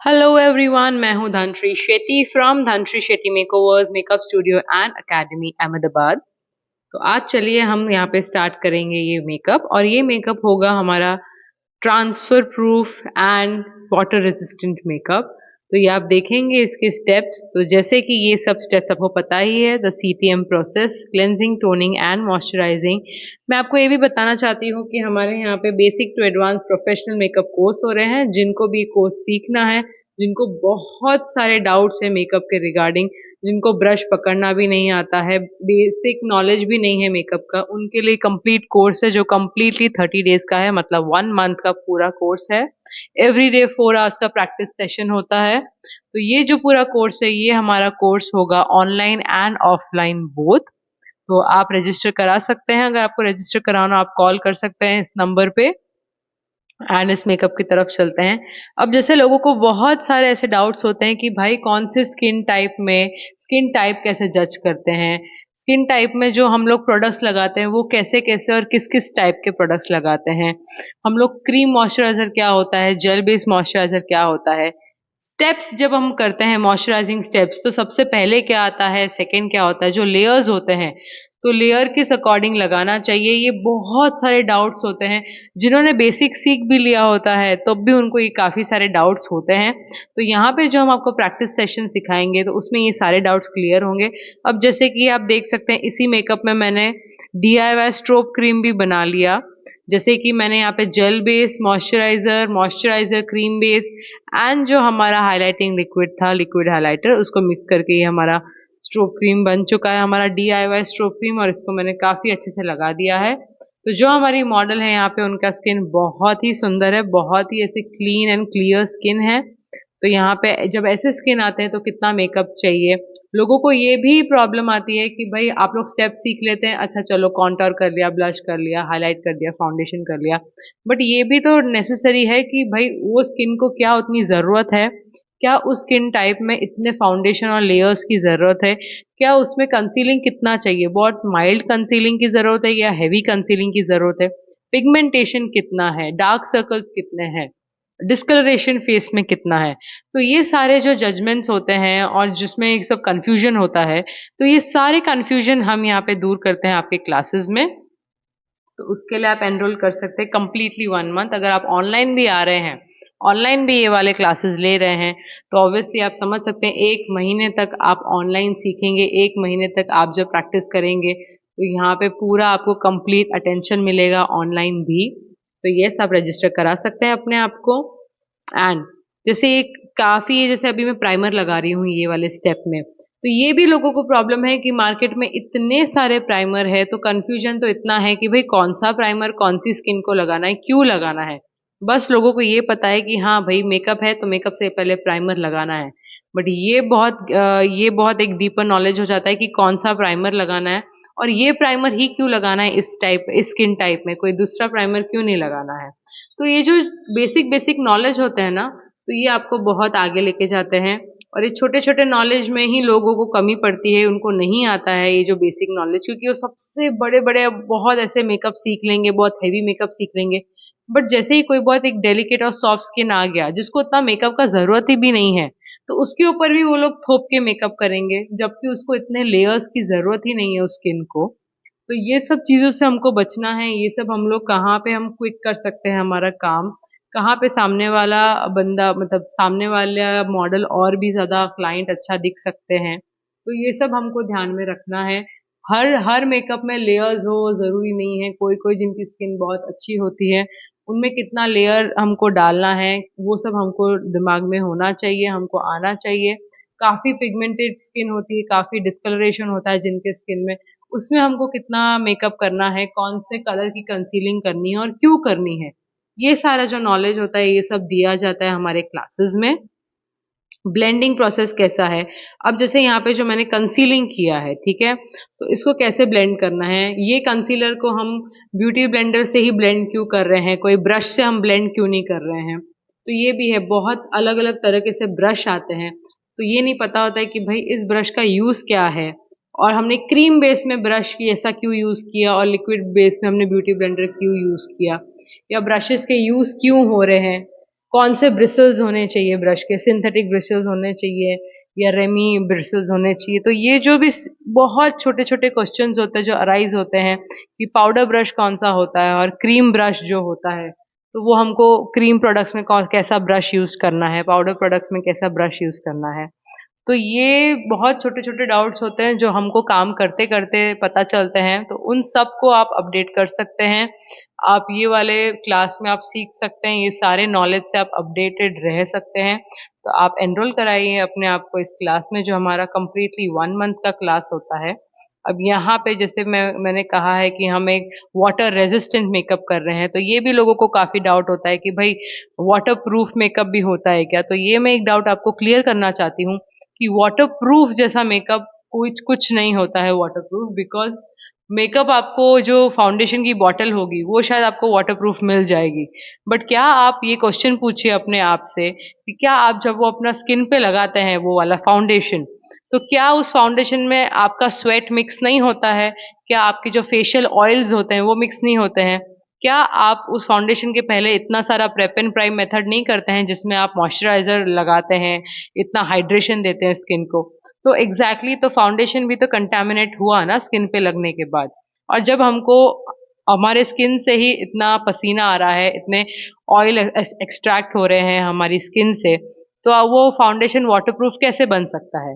Hello everyone, मैं हूं Dhanashree Shetty from Dhanashree Shetty makeovers makeup studio and academy Ahmedabad. तो आज चलिए हम यहाँ पे स्टार्ट करेंगे ये मेकअप, और ये मेकअप होगा हमारा transfer proof and water resistant makeup. तो ये आप देखेंगे इसके स्टेप्स। तो जैसे कि ये सब स्टेप्स आपको पता ही है, the CTM process, cleansing, toning and moisturising. मैं आपको ये भी बताना चाहती हूँ कि हमारे यहाँ पे basic to advance professional makeup course हो रहे हैं। जिनको भी कोर्स सीखना है, जिनको बहुत सारे डाउट्स है मेकअप के रिगार्डिंग, जिनको ब्रश पकड़ना भी नहीं आता है, बेसिक नॉलेज भी नहीं है मेकअप का, उनके लिए कंप्लीट कोर्स है जो कंप्लीटली 30 डेज का है, मतलब 1 मंथ का पूरा कोर्स है। एवरी डे 4 आवर्स का प्रैक्टिस सेशन होता है। तो ये जो पूरा कोर्स है, ये हमारा कोर्स होगा ऑनलाइन एंड ऑफलाइन बोथ। तो आप रजिस्टर करा सकते हैं। अगर आपको रजिस्टर कराना, आप कॉल कर सकते हैं इस नंबर पे। एंड इस मेकअप की तरफ चलते हैं। अब जैसे लोगों को बहुत सारे ऐसे डाउट्स होते हैं कि भाई कौन से स्किन टाइप में, स्किन टाइप कैसे जज करते हैं, स्किन टाइप में जो हम लोग प्रोडक्ट्स लगाते हैं वो कैसे कैसे और किस किस टाइप के प्रोडक्ट्स लगाते हैं, हम लोग क्रीम मॉइस्चराइजर क्या होता है, जेल बेस्ड मॉइस्चराइजर क्या होता है। स्टेप्स जब हम करते हैं मॉइस्चराइजिंग स्टेप्स, तो सबसे पहले क्या आता है, सेकंड क्या होता है, जो लेयर्स होते हैं, तो लेयर किस अकॉर्डिंग लगाना चाहिए, ये बहुत सारे डाउट्स होते हैं। जिन्होंने बेसिक सीख भी लिया होता है तब भी उनको ये काफी सारे डाउट्स होते हैं। तो यहाँ पे जो हम आपको प्रैक्टिस सेशन सिखाएंगे तो उसमें ये सारे डाउट्स क्लियर होंगे। अब जैसे कि आप देख सकते हैं, इसी मेकअप में मैंने DIY स्ट्रोब क्रीम भी बना लिया। जैसे कि मैंने यहाँ पे gel base moisturiser, moisturiser cream base and जो हमारा हाईलाइटिंग लिक्विड था, लिक्विड हाईलाइटर, उसको मिक्स करके ये हमारा स्ट्रोब क्रीम बन चुका है, हमारा DIY स्ट्रोब क्रीम, और इसको मैंने काफी अच्छे से लगा दिया है। तो जो हमारी मॉडल है यहाँ पे, उनका स्किन बहुत ही सुंदर है, बहुत ही ऐसे क्लीन एंड क्लियर स्किन है। तो यहाँ पे जब ऐसे स्किन आते हैं तो कितना मेकअप चाहिए। लोगों को ये भी प्रॉब्लम आती है कि भाई आप लोग स्टेप सीख लेते हैं, अच्छा चलो कॉन्टोर कर लिया, ब्लश कर लिया, हाईलाइट कर दिया, फाउंडेशन कर लिया, बट ये भी तो नेसेसरी है कि भाई वो स्किन को क्या उतनी जरूरत है, क्या उस स्किन टाइप में इतने फाउंडेशन और लेयर्स की जरूरत है, क्या उसमें कंसीलिंग कितना चाहिए, बहुत माइल्ड कंसीलिंग की जरूरत है या हैवी कंसीलिंग की जरूरत है, पिगमेंटेशन कितना है, डार्क सर्कल्स कितने हैं, डिस्कलरेशन फेस में कितना है। तो ये सारे जो जजमेंट्स होते हैं और जिसमें एक सब कंफ्यूजन होता है, तो ये सारे कंफ्यूजन हम यहाँ पे दूर करते हैं आपके क्लासेस में। तो उसके लिए आप एनरोल कर सकते हैं कंप्लीटली 1 मंथ। अगर आप ऑनलाइन भी आ रहे हैं, ऑनलाइन भी ये वाले क्लासेस ले रहे हैं, तो ऑब्वियसली आप समझ सकते हैं 1 महीने तक आप ऑनलाइन सीखेंगे, 1 महीने तक आप जब प्रैक्टिस करेंगे तो यहाँ पे पूरा आपको कंप्लीट अटेंशन मिलेगा ऑनलाइन भी। तो यस, आप रजिस्टर करा सकते हैं अपने आप को। एंड जैसे एक काफी, जैसे अभी मैं प्राइमर लगा रही हूँ ये वाले स्टेप में, तो ये भी लोगों को प्रॉब्लम है कि मार्केट में इतने सारे प्राइमर है, तो कंफ्यूजन तो इतना है कि भाई कौन सा प्राइमर कौन सी स्किन को लगाना है, क्यों लगाना है। बस लोगों को ये पता है कि हाँ भाई मेकअप है तो मेकअप से पहले प्राइमर लगाना है। बट ये बहुत एक डीपर नॉलेज हो जाता है कि कौन सा प्राइमर लगाना है, और ये प्राइमर ही क्यों लगाना है, इस स्किन टाइप में कोई दूसरा प्राइमर क्यों नहीं लगाना है। तो ये जो बेसिक बेसिक नॉलेज होते हैं ना, तो ये आपको बहुत आगे लेके जाते हैं। और ये छोटे छोटे नॉलेज में ही लोगों को कमी पड़ती है, उनको नहीं आता है ये जो बेसिक नॉलेज, क्योंकि वो सबसे बड़े बड़े बहुत ऐसे मेकअप सीख लेंगे, बहुत हैवी मेकअप सीख लेंगे, बट जैसे ही कोई बहुत एक डेलिकेट और सॉफ्ट स्किन आ गया जिसको उतना मेकअप का जरूरत ही भी नहीं है, तो उसके ऊपर भी वो लोग थोप के मेकअप करेंगे, जबकि उसको इतने लेयर्स की जरूरत ही नहीं है उस स्किन को। तो ये सब चीजों से हमको बचना है। ये सब हम लोग कहाँ पे हम क्विक कर सकते हैं हमारा काम, कहाँ पे सामने वाला बंदा, मतलब सामने वाला मॉडल और भी ज्यादा क्लाइंट अच्छा दिख सकते हैं, तो ये सब हमको ध्यान में रखना है। हर हर मेकअप में लेयर्स हो जरूरी नहीं है। कोई कोई जिनकी स्किन बहुत अच्छी होती है, उनमें कितना लेयर हमको डालना है वो सब हमको दिमाग में होना चाहिए, हमको आना चाहिए। काफी पिगमेंटेड स्किन होती है, काफी डिस्कलरेशन होता है जिनके स्किन में, उसमें हमको कितना मेकअप करना है, कौन से कलर की कंसीलिंग करनी है और क्यों करनी है, ये सारा जो नॉलेज होता है ये सब दिया जाता है हमारे क्लासेस में। ब्लेंडिंग प्रोसेस कैसा है, अब जैसे यहाँ पे जो मैंने कंसीलिंग किया है, ठीक है, तो इसको कैसे ब्लेंड करना है, ये कंसीलर को हम ब्यूटी ब्लेंडर से ही ब्लेंड क्यों कर रहे हैं, कोई ब्रश से हम ब्लेंड क्यों नहीं कर रहे हैं। तो ये भी है, बहुत अलग अलग तरीके से ब्रश आते हैं, तो ये नहीं पता होता है कि भाई इस ब्रश का यूज क्या है, और हमने क्रीम बेस में ब्रश की ऐसा क्यों यूज किया और लिक्विड बेस में हमने ब्यूटी ब्लेंडर क्यों यूज किया, या ब्रशेस के यूज क्यों हो रहे हैं। कौन से ब्रिसल्स होने चाहिए ब्रश के, सिंथेटिक ब्रिसल्स होने चाहिए या रेमी ब्रिसल्स होने चाहिए। तो ये जो भी बहुत छोटे छोटे क्वेश्चंस होते हैं जो अराइज होते हैं कि पाउडर ब्रश कौन सा होता है और क्रीम ब्रश जो होता है, तो वो हमको क्रीम प्रोडक्ट्स में कैसा ब्रश यूज करना है, पाउडर प्रोडक्ट्स में कैसा ब्रश यूज करना है। तो ये बहुत छोटे छोटे डाउट्स होते हैं जो हमको काम करते करते पता चलते हैं, तो उन सब को आप अपडेट कर सकते हैं। आप ये वाले क्लास में आप सीख सकते हैं, ये सारे नॉलेज से आप अपडेटेड रह सकते हैं। तो आप एनरोल कराइए अपने आप को इस क्लास में, जो हमारा कंप्लीटली 1 मंथ का क्लास होता है। अब यहाँ पे जैसे मैंने कहा है कि हम एक वाटर रेजिस्टेंट मेकअप कर रहे हैं, तो ये भी लोगों को काफी डाउट होता है कि भाई वाटर प्रूफ मेकअप भी होता है क्या। तो ये मैं एक डाउट आपको क्लियर करना चाहती हूँ कि वाटर प्रूफ जैसा मेकअप कुछ कुछ नहीं होता है वाटर प्रूफ। बिकॉज मेकअप आपको जो फाउंडेशन की बॉटल होगी वो शायद आपको वाटर प्रूफ मिल जाएगी, बट क्या आप ये क्वेश्चन पूछिए अपने आप से कि क्या आप जब वो अपना स्किन पे लगाते हैं वो वाला फाउंडेशन, तो क्या उस फाउंडेशन में आपका स्वेट मिक्स नहीं होता है, क्या आपके जो फेशियल ऑयल्स होते हैं वो मिक्स नहीं होते हैं, क्या आप उस फाउंडेशन के पहले इतना सारा प्रेप एंड प्राइम मेथड नहीं करते हैं जिसमें आप मॉइस्चराइजर लगाते हैं, इतना हाइड्रेशन देते हैं स्किन को। तो एग्जैक्टली तो फाउंडेशन भी तो कंटेमिनेट हुआ ना स्किन पे लगने के बाद। और जब हमको हमारे स्किन से ही इतना पसीना आ रहा है, इतने ऑयल एक्सट्रैक्ट हो रहे हैं हमारी स्किन से, तो अब वो फाउंडेशन वाटरप्रूफ कैसे बन सकता है।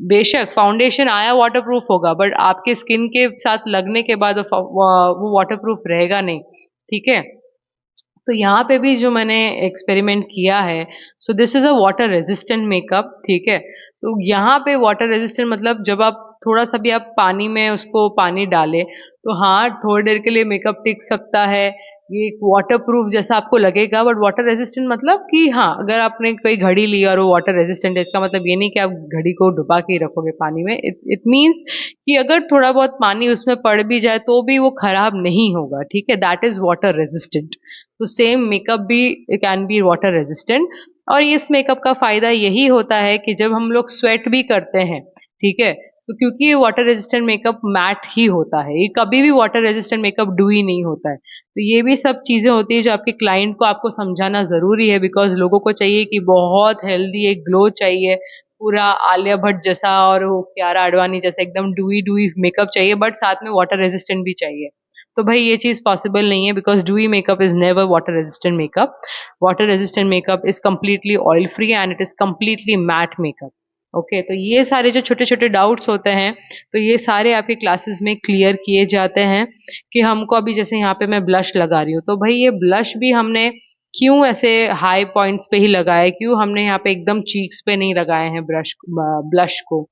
बेशक फाउंडेशन आया वाटरप्रूफ होगा, बट आपके स्किन के साथ लगने के बाद वो वाटरप्रूफ रहेगा नहीं। ठीक है। तो यहाँ पे भी जो मैंने एक्सपेरिमेंट किया है, so this is a water resistant makeup. ठीक है। तो यहाँ पे वाटर रेजिस्टेंट मतलब जब आप थोड़ा सा भी आप पानी में उसको पानी डालें तो हाँ थोड़ी देर के लिए मेकअप टिक सकता है, ये वाटर प्रूफ जैसा आपको लगेगा। बट वाटर रेजिस्टेंट मतलब कि हाँ अगर आपने कोई घड़ी ली और वो वाटर रेजिस्टेंट है, इसका मतलब ये नहीं कि आप घड़ी को डुबा के ही रखोगे पानी में। इट मीन्स कि अगर थोड़ा बहुत पानी उसमें पड़ भी जाए तो भी वो खराब नहीं होगा। ठीक है, दैट इज वाटर रेजिस्टेंट। तो सेम मेकअप भी कैन बी वाटर रेजिस्टेंट। और इस मेकअप का फायदा यही होता है कि जब हम लोग स्वेट भी करते हैं, ठीक है, तो क्योंकि ये वाटर रेजिस्टेंट मेकअप मैट ही होता है, ये कभी भी water resistant makeup do he नहीं होता है। तो ये भी सब चीजें होती है जो आपके क्लाइंट को आपको समझाना जरूरी है, बिकॉज लोगों को चाहिए कि बहुत हेल्दी एक ग्लो चाहिए, पूरा आलिया भट्ट जैसा और वो कियारा आडवाणी जैसा एकदम डूई डूई मेकअप चाहिए, बट साथ में वाटर रेजिस्टेंट भी चाहिए। तो भाई ये चीज पॉसिबल नहीं है, because डूई makeup is never water resistant makeup. Water resistant makeup is completely oil free and it is completely matte makeup. Okay, तो ये सारे जो छोटे छोटे डाउट्स होते हैं, तो ये सारे आपके क्लासेस में क्लियर किए जाते हैं। कि हमको अभी जैसे यहाँ पे मैं ब्लश लगा रही हूँ, तो भाई ये ब्लश भी हमने क्यों ऐसे हाई पॉइंट्स पे ही लगाया है, क्यों हमने यहाँ पे एकदम चीक्स पे नहीं लगाए हैं ब्लश को।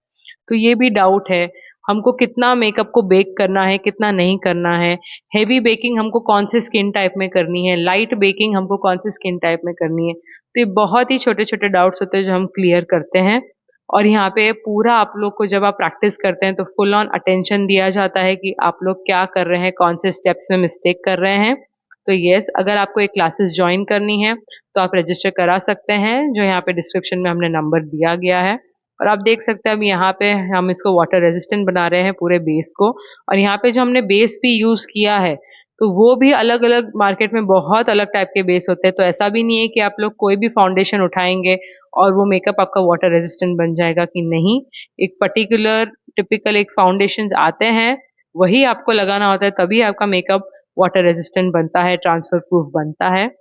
तो ये भी डाउट है। हमको कितना मेकअप को बेक करना है, कितना नहीं करना है, हेवी बेकिंग हमको कौन से स्किन टाइप में करनी है, लाइट बेकिंग हमको कौन से स्किन टाइप में करनी है। तो ये बहुत ही छोटे छोटे डाउट्स होते हैं जो हम क्लियर करते हैं। और यहाँ पे पूरा आप लोग को जब आप प्रैक्टिस करते हैं तो फुल ऑन अटेंशन दिया जाता है कि आप लोग क्या कर रहे हैं, कौन से स्टेप्स में मिस्टेक कर रहे हैं। तो यस, अगर आपको एक क्लासेस ज्वाइन करनी है तो आप रजिस्टर करा सकते हैं, जो यहाँ पे डिस्क्रिप्शन में हमने नंबर दिया गया है। और आप देख सकते हैं अब यहाँ पे हम इसको वाटर रेजिस्टेंट बना रहे हैं पूरे बेस को। और यहाँ पे जो हमने बेस भी यूज किया है, तो वो भी अलग अलग मार्केट में बहुत अलग टाइप के बेस होते हैं। तो ऐसा भी नहीं है कि आप लोग कोई भी फाउंडेशन उठाएंगे और वो मेकअप आपका वाटर रेजिस्टेंट बन जाएगा, कि नहीं। एक पर्टिकुलर टिपिकल एक फाउंडेशन आते हैं, वही आपको लगाना होता है, तभी आपका मेकअप वाटर रेजिस्टेंट बनता है, ट्रांसफर प्रूफ बनता है।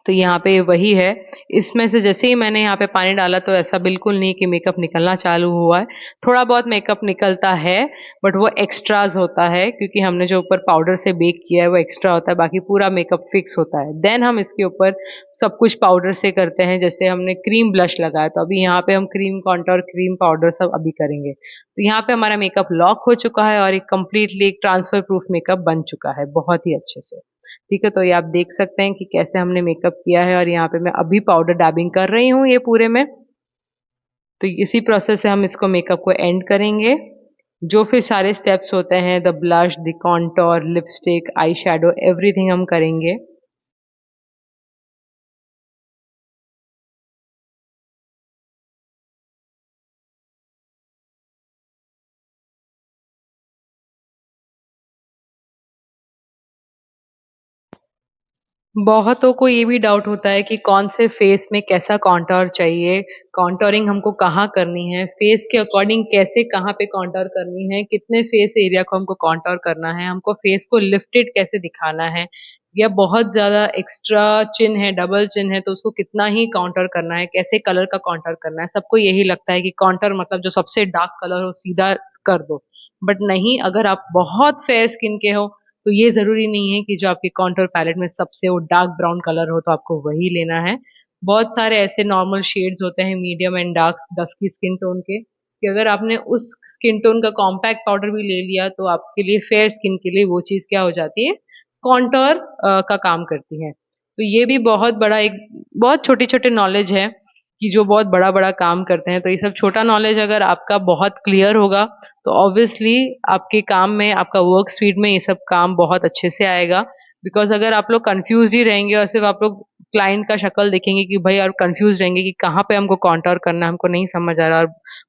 तो यहाँ पे वही है। इसमें से जैसे ही मैंने यहाँ पे पानी डाला तो ऐसा बिल्कुल नहीं कि मेकअप निकलना चालू हुआ है। थोड़ा बहुत मेकअप निकलता है, बट वो एक्स्ट्राज होता है क्योंकि हमने जो ऊपर पाउडर से बेक किया है वो एक्स्ट्रा होता है, बाकी पूरा मेकअप फिक्स होता है। देन हम इसके ऊपर सब कुछ पाउडर से करते हैं। जैसे हमने क्रीम ब्लश लगाया, तो अभी यहाँ पे हम क्रीम कॉन्टोर, क्रीम पाउडर सब अभी करेंगे। तो यहाँ पे हमारा मेकअप लॉक हो चुका है और एक कम्प्लीटली एक ट्रांसफर प्रूफ मेकअप बन चुका है बहुत ही अच्छे से। ठीक है, तो ये आप देख सकते हैं कि कैसे हमने मेकअप किया है। और यहाँ पे मैं अभी पाउडर डैबिंग कर रही हूँ ये पूरे में। तो इसी प्रोसेस से हम इसको मेकअप को एंड करेंगे। जो फिर सारे स्टेप्स होते हैं, the blush, the contour, lipstick, eye shadow, everything हम करेंगे। बहुतों को ये भी डाउट होता है कि कौन से फेस में कैसा कॉन्टोर चाहिए, कॉन्टोरिंग हमको कहाँ करनी है, फेस के अकॉर्डिंग कैसे कहाँ पे कॉन्टोर करनी है, कितने फेस एरिया को हमको कॉन्टोर करना है, हमको फेस को लिफ्टेड कैसे दिखाना है, या बहुत ज्यादा एक्स्ट्रा चिन है, डबल चिन है तो उसको कितना ही काउंटर करना है, कैसे कलर का काउंटर करना है। सबको यही लगता है कि काउंटर मतलब जो सबसे डार्क कलर हो सीधा कर दो, बट नहीं, अगर आप बहुत फेयर स्किन के हो तो ये जरूरी नहीं है कि जो आपके कॉन्टोर पैलेट में सबसे वो डार्क ब्राउन कलर हो तो आपको वही लेना है। बहुत सारे ऐसे नॉर्मल शेड्स होते हैं medium and dark dusky skin tone के, कि अगर आपने उस स्किन टोन का कॉम्पैक्ट पाउडर भी ले लिया तो आपके लिए फेयर स्किन के लिए वो चीज क्या हो जाती है, कॉन्टोर का काम करती है। तो ये भी बहुत बड़ा एक बहुत छोटे छोटे नॉलेज है कि जो बहुत बड़ा बड़ा काम करते हैं। तो ये सब छोटा नॉलेज अगर आपका बहुत क्लियर होगा तो ऑब्वियसली आपके काम में, आपका वर्क स्पीड में ये सब काम बहुत अच्छे से आएगा। बिकॉज अगर आप लोग कंफ्यूज ही रहेंगे और सिर्फ आप लोग क्लाइंट का शक्ल देखेंगे कि भाई, और कंफ्यूज रहेंगे कि कहाँ पे हमको कॉन्टोर करना है, हमको नहीं समझ आ रहा, और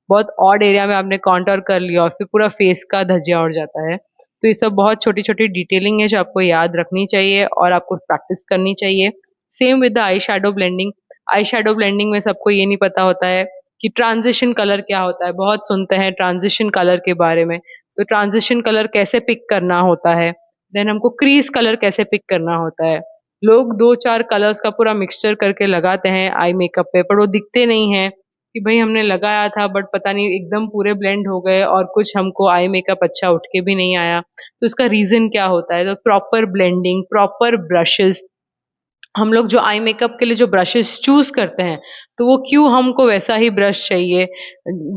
बहुत ऑड एरिया में आपने कॉन्टोर कर लिया और फिर पूरा फेस का धज्जियां उड़ जाता है। तो ये सब बहुत छोटी छोटी डिटेलिंग है जो आपको याद रखनी चाहिए और आपको प्रैक्टिस करनी चाहिए। Same with the eye shadow blending. Eye shadow blending में सबको ये नहीं पता होता है कि ट्रांजिशन कलर क्या होता है। बहुत सुनते हैं ट्रांजिशन कलर के बारे में, तो ट्रांजिशन कलर कैसे पिक करना होता है, देन हमको क्रीज कलर कैसे पिक करना होता है। लोग दो चार कलर्स का पूरा मिक्सचर करके लगाते हैं आई मेकअप पे, पर वो दिखते नहीं है कि भाई हमने लगाया था बट पता नहीं एकदम पूरे ब्लेंड हो गए और कुछ हमको आई मेकअप अच्छा उठ के भी नहीं आया। तो इसका रीजन क्या होता है? तो प्रॉपर ब्लेंडिंग, प्रॉपर ब्रशेस, हम लोग जो आई मेकअप के लिए जो ब्रशेस चूज करते हैं तो वो क्यों हमको वैसा ही ब्रश चाहिए।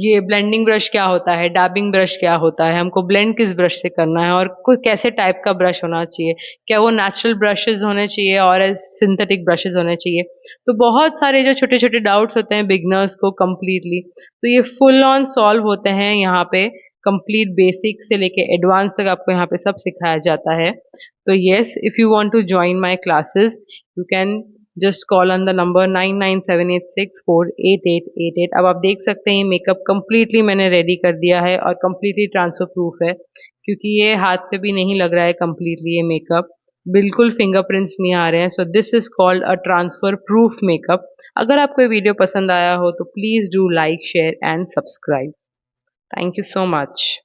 ये ब्लेंडिंग ब्रश क्या होता है, डैबिंग ब्रश क्या होता है, हमको ब्लेंड किस ब्रश से करना है, और कोई कैसे टाइप का ब्रश होना चाहिए, क्या वो नेचुरल ब्रशेस होने चाहिए और सिंथेटिक ब्रशेस होने चाहिए। तो बहुत सारे जो छोटे छोटे डाउट्स होते हैं बिगनर्स को कंप्लीटली, तो ये फुल ऑन सॉल्व होते हैं यहाँ पे। कंप्लीट बेसिक से लेके एडवांस तक आपको यहाँ पे सब सिखाया जाता है। तो yes, if you want to join my classes, you can just call on the number 9978648888। अब आप देख सकते हैं मेकअप कंप्लीटली मैंने रेडी कर दिया है और कंप्लीटली ट्रांसफर प्रूफ है, क्योंकि ये हाथ पे भी नहीं लग रहा है कंप्लीटली ये मेकअप, बिल्कुल फिंगरप्रिंट्स नहीं आ रहे हैं। So this is called a transfer proof makeup. अगर आपको ये वीडियो पसंद आया हो तो please do like share and subscribe. Thank you so much.